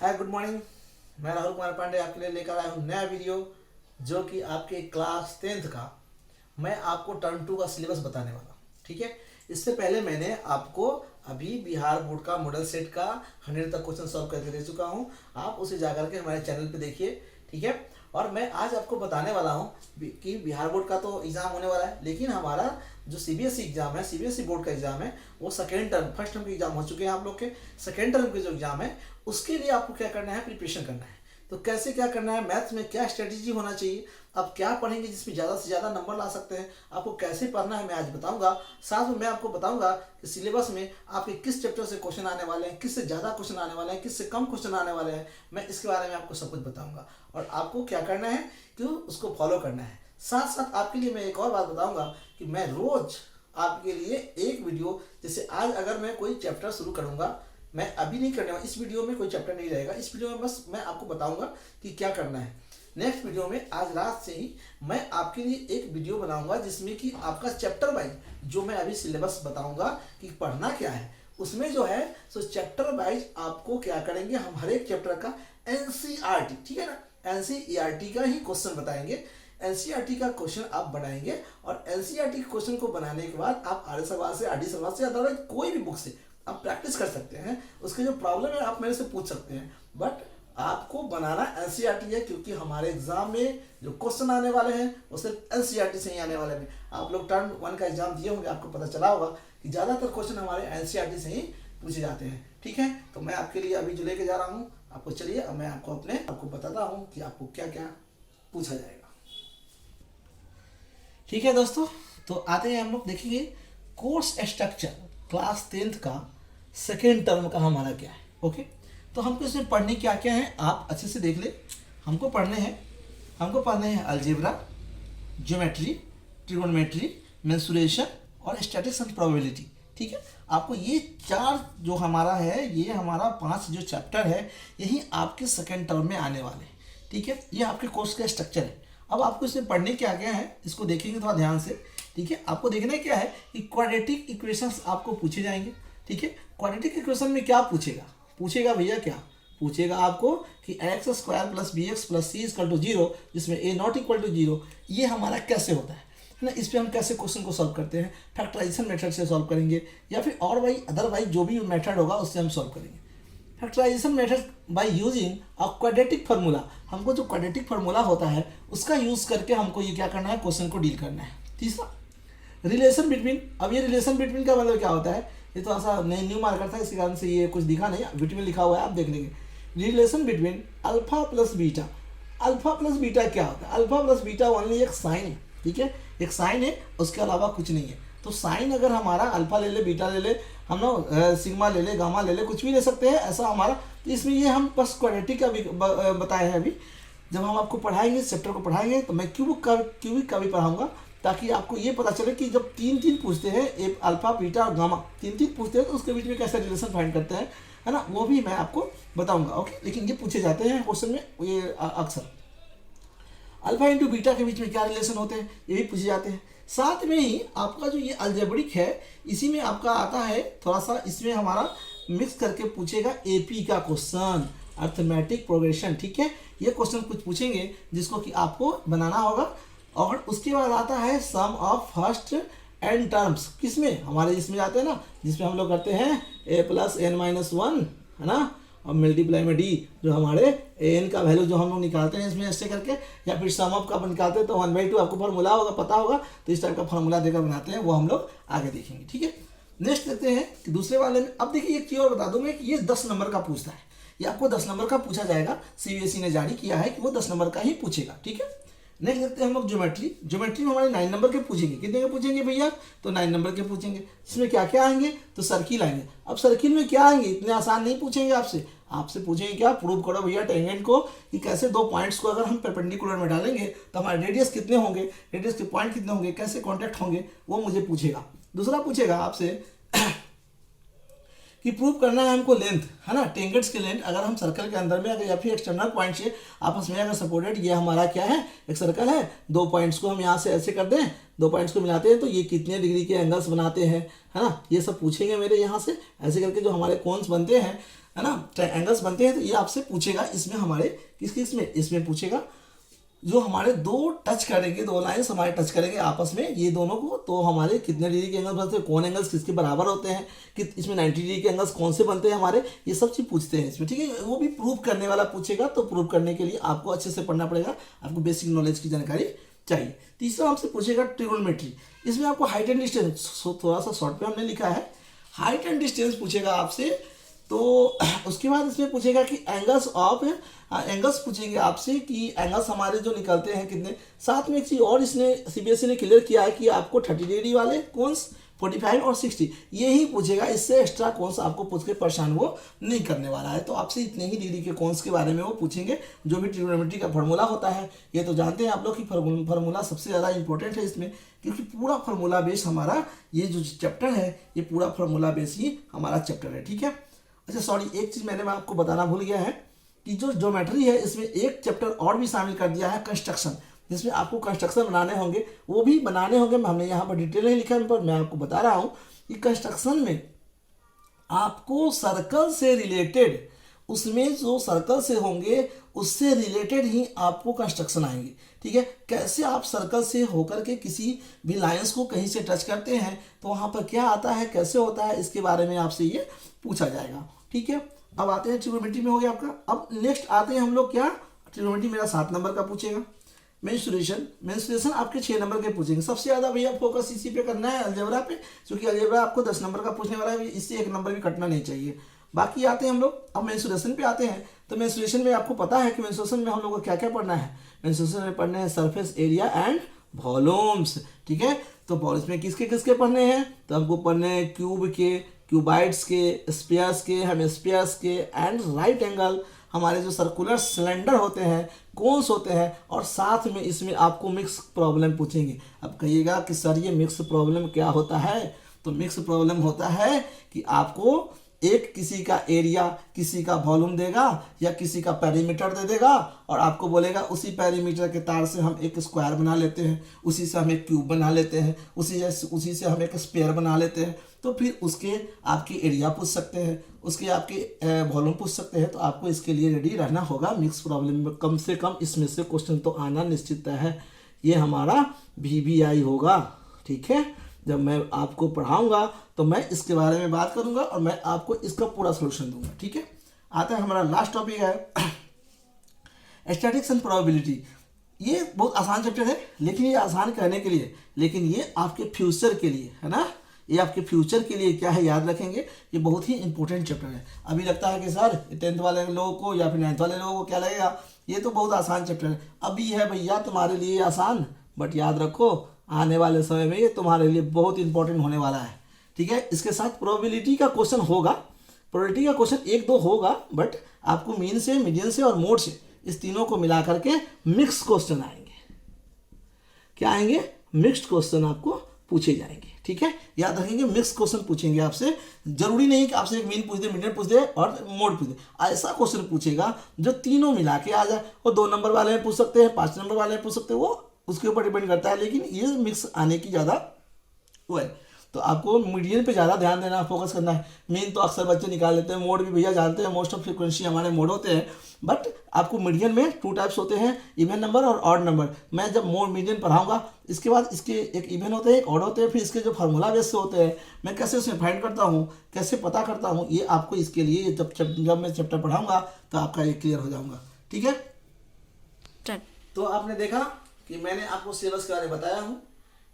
Hi good morning. मैं राहुल कुमार पांडे आपके लिए लेकर आया हूँ नया वीडियो, जो कि आपके क्लास 10th का मैं आपको टर्म 2 का सिलेबस बताने वाला हूँ। ठीक है, इससे पहले मैंने आपको अभी बिहार बोर्ड का मॉडल सेट का 100 तक क्वेश्चन सॉल्व करके दे चुका हूँ। आप उसे जाकर के हमारे चैनल पे देखिए। ठीक है, और मैं आज आपको बताने वाला हूँ कि बिहार बोर्ड का तो एग्ज़ाम होने वाला है, लेकिन हमारा जो सीबीएसई एग्जाम है, सीबीएसई बोर्ड का एग्जाम है, वो सेकेंड टर्म, फर्स्ट टर्म के एग्जाम हो चुके हैं आप लोग के। सेकेंड टर्म के जो एग्जाम है उसके लिए आपको क्या करना है, प्रिपरेशन करना है। तो कैसे क्या करना है, मैथ्स में क्या स्ट्रेटेजी होना चाहिए, आप क्या पढ़ेंगे जिसमें ज़्यादा से ज़्यादा नंबर ला सकते हैं, आपको कैसे पढ़ना है मैं आज बताऊंगा। साथ में मैं आपको बताऊंगा कि सिलेबस में आपके किस चैप्टर से क्वेश्चन आने वाले हैं, किससे ज़्यादा क्वेश्चन आने वाले हैं, किससे कम क्वेश्चन आने वाले हैं। मैं इसके बारे में आपको सब कुछ बताऊंगा और आपको क्या करना है, क्यों उसको फॉलो करना है। साथ साथ आपके लिए मैं एक और बात बताऊंगा कि मैं रोज़ आपके लिए एक वीडियो, जैसे आज अगर मैं कोई चैप्टर शुरू करूंगा, मैं अभी नहीं करने वाला, इस वीडियो में कोई चैप्टर नहीं रहेगा, इस वीडियो में बस मैं आपको बताऊंगा कि क्या करना है। नेक्स्ट वीडियो में आज रात से ही मैं आपके लिए एक वीडियो बनाऊंगा जिसमें कि आपका चैप्टर वाइज जो मैं अभी सिलेबस बताऊंगा कि पढ़ना क्या है, उसमें जो है सो चैप्टर वाइज आपको क्या करेंगे, हम हर एक चैप्टर का एनसीईआरटी, ठीक है ना, एनसीईआरटी का ही क्वेश्चन बताएंगे। एनसीईआरटी का क्वेश्चन आप बनाएंगे और एनसीईआरटी के क्वेश्चन को बनाने के बाद आप आर्य समाज से, आरडी समाज से, अदरवाइज कोई भी बुक से आप प्रैक्टिस कर सकते हैं। उसके जो प्रॉब्लम है आप मेरे से पूछ सकते हैं, बट आपको बनाना एनसीईआरटी है, क्योंकि हमारे एग्जाम में जो क्वेश्चन आने वाले हैं वो सिर्फ एनसीईआरटी से ही आने वाले हैं। आप लोग टर्म 1 का एग्जाम दिए होंगे, आपको पता चला होगा कि ज़्यादातर क्वेश्चन हमारे एनसीईआरटी से ही पूछे जाते हैं। ठीक है, तो मैं आपके लिए अभी जो लेके जा रहा हूँ आपको, चलिए अब मैं आपको बताता हूँ कि आपको क्या क्या पूछा जाएगा। ठीक है दोस्तों, तो आते हैं हम लोग देखेंगे कोर्स स्ट्रक्चर क्लास 10th का सेकेंड टर्म का हमारा क्या है। ओके, तो हमको इसमें पढ़ने क्या क्या है आप अच्छे से देख ले। हमको पढ़ने हैं अलजेब्रा, ज्योमेट्री, ट्रिगोनोमेट्री, मेंसुरेशन और स्टैटिक्स एंड प्रोबेबिलिटी। ठीक है, आपको ये चार जो हमारा है, ये हमारा 5 जो चैप्टर है, यही आपके सेकेंड टर्म में आने वाले हैं। ठीक है, ये आपके कोर्स का स्ट्रक्चर है। अब आपको इसमें पढ़ने क्या क्या है, इसको देखेंगे थोड़ा ध्यान से। ठीक है, आपको देखना क्या है कि क्वाड्रेटिक इक्वेशंस आपको पूछे जाएंगे। ठीक है, क्वाड्रेटिक इक्वेशन में क्या पूछेगा भैया, क्या पूछेगा आपको कि X square plus B X plus C equal to 0, जिसमें ए नॉट इक्वल टू 0, ये हमारा कैसे होता है ना, इस पर हम कैसे क्वेश्चन को सॉल्व करते हैं। फैक्टराइजेशन मेथड से सॉल्व करेंगे या फिर और भाई अदरवाइज जो भी मेथड होगा उससे हम सॉल्व करेंगे। Factorisation method by using a quadratic formula, हमको जो क्वाड्रेटिक फार्मूला होता है उसका यूज़ करके हमको ये क्या करना है, क्वेश्चन को डील करना है। तीसरा, रिलेशन बिटवीन। अब ये रिलेशन बिटवीन का मतलब क्या होता है, ये थोड़ा सा न्यू मार्कर था, इसके कारण से ये कुछ दिखा नहीं, बिटवीन लिखा हुआ है, आप देख लेंगे। Relation between alpha plus beta. Alpha plus beta क्या होता है, अल्फा प्लस बीटा ओनली एक साइन है। ठीक है, एक साइन है, उसके अलावा कुछ नहीं है। तो साइन अगर हमारा अल्फा ले ले, बीटा ले ले, हम लोग सिग्मा ले ले, गामा ले ले, कुछ भी ले सकते हैं ऐसा हमारा। तो इसमें ये हम बस क्वाड्रेटिक का भी बताए हैं। अभी जब हम आपको पढ़ाएंगे, इस चैप्टर को पढ़ाएंगे, तो मैं क्यूबिक का भी पढ़ाऊंगा, ताकि आपको ये पता चले कि जब 3 पूछते हैं, एक अल्फा बीटा और गामा 3 पूछते हैं, तो उसके बीच में कैसे रिलेशन फाइंड करते हैं, है ना, वो भी मैं आपको बताऊंगा। ओके, लेकिन ये पूछे जाते हैं क्वेश्चन में, ये अक्सर अल्फा इंटू बीटा के बीच में क्या रिलेशन होते हैं, ये भी पूछे जाते हैं। साथ में ही आपका जो ये अलजेब्रिक है, इसी में आपका आता है थोड़ा सा, इसमें हमारा मिक्स करके पूछेगा एपी का क्वेश्चन, अर्थमेटिक प्रोग्रेशन। ठीक है, ये क्वेश्चन कुछ पूछेंगे जिसको कि आपको बनाना होगा। और उसके बाद आता है सम ऑफ फर्स्ट एन टर्म्स, किसमें हमारे इसमें जाते हैं ना, जिसमें हम लोग करते हैं a प्लस एन माइनस 1, है ना, और मल्टीप्लाई में डी, जो हमारे एन का वैल्यू जो हम लोग निकालते हैं इसमें ऐसे करके, या फिर सम ऑफ का निकालते हैं तो 1/2 आपको फार्मूला होगा, पता होगा, तो इस टाइप का फार्मूला देकर बनाते हैं, वो हम लोग आगे देखेंगे। ठीक है, नेक्स्ट देखते हैं कि दूसरे वाले में। अब देखिए एक चीज़ और बता दूं मैं कि ये 10 नंबर का पूछता है, ये आपको 10 नंबर का पूछा जाएगा, सीबीएसई ने जारी किया है कि वो 10 नंबर का ही पूछेगा। ठीक है, नेक्स्ट देखते हैं हम लोग ज्योमेट्री में हमारे 9 नंबर के पूछेंगे। कितने के पूछेंगे भैया, तो 9 नंबर के पूछेंगे। इसमें क्या क्या आएंगे, तो सर्किल आएंगे। अब सर्किल में क्या आएंगे, इतने आसान नहीं पूछेंगे आपसे पूछेंगे क्या, प्रूव करो भैया टेंजेंट को, कि कैसे 2 पॉइंट्स को अगर हम परपेंडिकुलर में डालेंगे तो हमारे रेडियस कितने होंगे, रेडियस के पॉइंट कितने होंगे, कैसे कॉन्टैक्ट होंगे, वो मुझे पूछेगा। दूसरा पूछेगा आपसे कि प्रूव करना है हमको लेंथ, है ना, टेंजेंट्स के लेंथ अगर हम सर्कल के अंदर में अगर या फिर एक्सटर्नल पॉइंट से आपस में अगर सपोर्टेड, ये हमारा क्या है, एक सर्कल है, 2 पॉइंट्स को हम यहाँ से ऐसे कर दें, 2 पॉइंट्स को मिलाते हैं तो ये कितने डिग्री के एंगल्स बनाते हैं, है ना, ये सब पूछेंगे मेरे यहाँ से, ऐसे करके जो हमारे कोन्स बनते हैं है ना, ट्रायंगल्स बनते हैं, तो ये आपसे पूछेगा इसमें हमारे इसमें पूछेगा जो हमारे दो टच करेंगे, दो लाइंस हमारे टच करेंगे आपस में ये दोनों को, तो हमारे कितने डिग्री के एंगल बनते हैं, कौन एंगल्स किसके बराबर होते हैं, कि इसमें 90 डिग्री के एंगल्स कौन से बनते हैं हमारे, ये सब चीज़ पूछते हैं इसमें, ठीक है। वो भी प्रूव करने वाला पूछेगा, तो प्रूव करने के लिए आपको अच्छे से पढ़ना पड़ेगा, आपको बेसिक नॉलेज की जानकारी चाहिए। तीसरा आपसे पूछेगा ट्रिगोनोमेट्री, इसमें आपको हाइट एंड डिस्टेंस, थोड़ा सा शॉर्ट पे हमने लिखा है, हाइट एंड डिस्टेंस पूछेगा आपसे। तो उसके बाद इसमें पूछेगा कि एंगल्स पूछेंगे आपसे कि एंगल्स हमारे जो निकलते हैं कितने। साथ में एक चीज़ और इसने सीबीएसई ने क्लियर किया है कि आपको 30 डिग्री वाले कौन्स, 45 और 60 यही पूछेगा, इससे एक्स्ट्रा कौन्स आपको पूछ के परेशान वो नहीं करने वाला है। तो आपसे इतने ही डिग्री के कौन्स के बारे में वो पूछेंगे। जो भी ट्रिग्नोमेट्री का फार्मूला होता है ये तो जानते हैं आप लोग कि फार्मूला सबसे ज़्यादा इंपॉर्टेंट है इसमें, क्योंकि पूरा फार्मूला बेस हमारा ये जो चैप्टर है ये पूरा फार्मूला बेस ही हमारा चैप्टर है, ठीक है। अच्छा सॉरी, एक चीज़ मैं आपको बताना भूल गया है कि जो ज्योमेट्री है इसमें एक चैप्टर और भी शामिल कर दिया है, कंस्ट्रक्शन, जिसमें आपको कंस्ट्रक्शन बनाने होंगे, वो भी बनाने होंगे। हमने यहाँ पर डिटेल नहीं लिखा है, पर मैं आपको बता रहा हूँ कि कंस्ट्रक्शन में आपको सर्कल से रिलेटेड, उसमें जो सर्कल से होंगे उससे रिलेटेड ही आपको कंस्ट्रक्शन आएंगे, ठीक है। कैसे आप सर्कल से होकर के किसी भी लाइंस को कहीं से टच करते हैं तो वहाँ पर क्या आता है, कैसे होता है, इसके बारे में आपसे ये पूछा जाएगा, ठीक है। अब आते हैं ट्रिग्नोमेट्री में हो गया आपका। अब नेक्स्ट आते हैं हम लोग क्या, ट्रिग्नोमेट्री मेरा 7 नंबर का पूछेगा। मेंसुरेशन आपके 6 नंबर के पूछेंगे। सबसे ज़्यादा भैया फोकस इसी पे करना है, अलजेब्रा पे, क्योंकि अलजेब्रा आपको 10 नंबर का पूछने वाला है, इससे 1 नंबर भी कटना नहीं चाहिए। बाकी आते हैं हम लोग अब मेंसुरेशन पे आते हैं। तो मेंसुरेशन में आपको पता है कि मेंसुरेशन में हम लोग को क्या क्या पढ़ना है। मेंसुरेशन में पढ़ने हैं सरफेस एरिया एंड वॉल्यूम्स, ठीक है। तो वॉल्यूम्स में किसके किसके पढ़ने हैं, तो हमको पढ़ने हैं क्यूब के, क्यूबाइड्स के, स्पेयर्स के, हेमिस्फीयर्स के एंड राइट एंगल, हमारे जो सर्कुलर सिलेंडर होते हैं, कोन्स होते हैं, और साथ में इसमें आपको मिक्स प्रॉब्लम पूछेंगे। अब कहिएगा कि सर ये मिक्स प्रॉब्लम क्या होता है, तो मिक्स प्रॉब्लम होता है कि आपको एक किसी का एरिया, किसी का वॉल्यूम देगा या किसी का पेरीमीटर दे देगा, और आपको बोलेगा उसी पेरीमीटर के तार से हम एक स्क्वायर बना लेते हैं, उसी से हम एक क्यूब बना लेते हैं, उसी से हम एक स्पेयर बना लेते हैं। तो फिर उसके आपके एरिया पूछ सकते हैं, उसके आपके वॉल्यूम पूछ सकते हैं। तो आपको इसके लिए रेडी रहना होगा। मिक्स प्रॉब्लम में कम से कम इसमें से क्वेश्चन तो आना निश्चित है। ये हमारा VBI होगा, ठीक है। जब मैं आपको पढ़ाऊंगा तो मैं इसके बारे में बात करूंगा और मैं आपको इसका पूरा सोल्यूशन दूंगा, ठीक है। आता है हमारा लास्ट टॉपिक है स्टैटिस्टिक्स एंड प्रोबेबिलिटी। ये बहुत आसान चैप्टर है, लेकिन ये आसान कहने के लिए, लेकिन ये आपके फ्यूचर के लिए है ना, ये आपके फ्यूचर के लिए क्या है याद रखेंगे, ये बहुत ही इंपॉर्टेंट चैप्टर है। अभी लगता है कि सर 10th वाले लोगों को या फिर 9th वाले लोगों को क्या लगेगा, ये तो बहुत आसान चैप्टर है। अभी है भैया तुम्हारे लिए आसान, बट याद रखो आने वाले समय में ये तुम्हारे लिए बहुत इंपॉर्टेंट होने वाला है, ठीक है। इसके साथ प्रोबेबिलिटी का क्वेश्चन होगा, प्रोबेबिलिटी का क्वेश्चन 1-2 होगा, बट आपको मीन से, मीडियन से और मोड से, इस तीनों को मिला करके मिक्स क्वेश्चन आएंगे। क्या आएंगे, मिक्स्ड क्वेश्चन आपको पूछे जाएंगे, ठीक है। याद रखेंगे मिक्स क्वेश्चन पूछेंगे आपसे। जरूरी नहीं कि आपसे एक मीन पूछ दे, मीडियन पूछ दे और मोड पूछ दे। ऐसा क्वेश्चन पूछेगा जो तीनों मिला के आ जाए। वो 2 नंबर वाले में पूछ सकते हैं, 5 नंबर वाले में पूछ सकते हैं, वो उसके ऊपर डिपेंड करता है, लेकिन ये मिक्स आने की ज़्यादा वो है। तो आपको मीडियन पे ज़्यादा ध्यान देना, फोकस करना है। मीन तो अक्सर बच्चे निकाल लेते हैं, मोड भी भैया जानते हैं, मोस्ट ऑफ फ्रिक्वेंसी हमारे मोड होते हैं, बट आपको मीडियन में 2 टाइप्स होते हैं, इवन नंबर और ऑड नंबर। मैं जब मोड मीडियन पढ़ाऊंगा, इसके बाद इसके एक इवन होते हैं, एक ऑड होते हैं, फिर इसके जो फार्मूला बेस से होते हैं, मैं कैसे उसमें फाइंड करता हूँ, कैसे पता करता हूँ, ये आपको इसके लिए जब मैं चैप्टर पढ़ाऊँगा तो आपका ये क्लियर हो जाऊँगा, ठीक है। तो आपने देखा कि मैंने आपको सिलेबस के बारे में बताया हूँ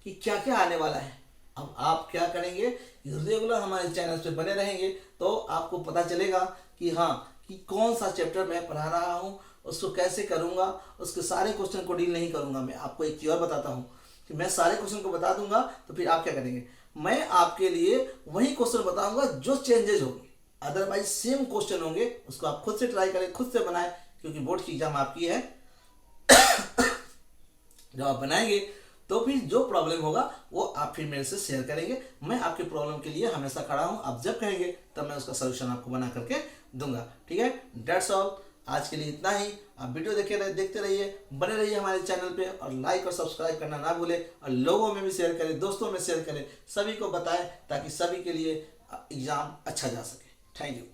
कि क्या क्या आने वाला है। अब आप क्या करेंगे, रेगुलर हमारे चैनल पे बने रहेंगे तो आपको पता चलेगा कि हाँ, कि कौन सा चैप्टर मैं पढ़ा रहा हूँ, उसको कैसे करूँगा, उसके सारे क्वेश्चन को डील नहीं करूँगा। मैं आपको एक चीज़ और बताता हूँ कि मैं सारे क्वेश्चन को बता दूंगा, तो फिर आप क्या करेंगे, मैं आपके लिए वही क्वेश्चन बताऊँगा जो चेंजेज होंगे, अदरवाइज सेम क्वेश्चन होंगे, उसको आप खुद से ट्राई करें, खुद से बनाएं, क्योंकि बोर्ड की एग्जाम आपकी है। जब आप बनाएंगे तो फिर जो प्रॉब्लम होगा वो आप फिर मेरे से शेयर करेंगे। मैं आपके प्रॉब्लम के लिए हमेशा खड़ा हूँ, आप जब कहेंगे तब मैं उसका सलूशन आपको बना करके दूंगा, ठीक है। डेट्स ऑल, आज के लिए इतना ही। आप वीडियो देखते रहिए, बने रहिए हमारे चैनल पे, और लाइक और सब्सक्राइब करना ना भूलें, और लोगों में भी शेयर करें, दोस्तों में शेयर करें, सभी को बताएं, ताकि सभी के लिए एग्ज़ाम अच्छा जा सके। Thank you.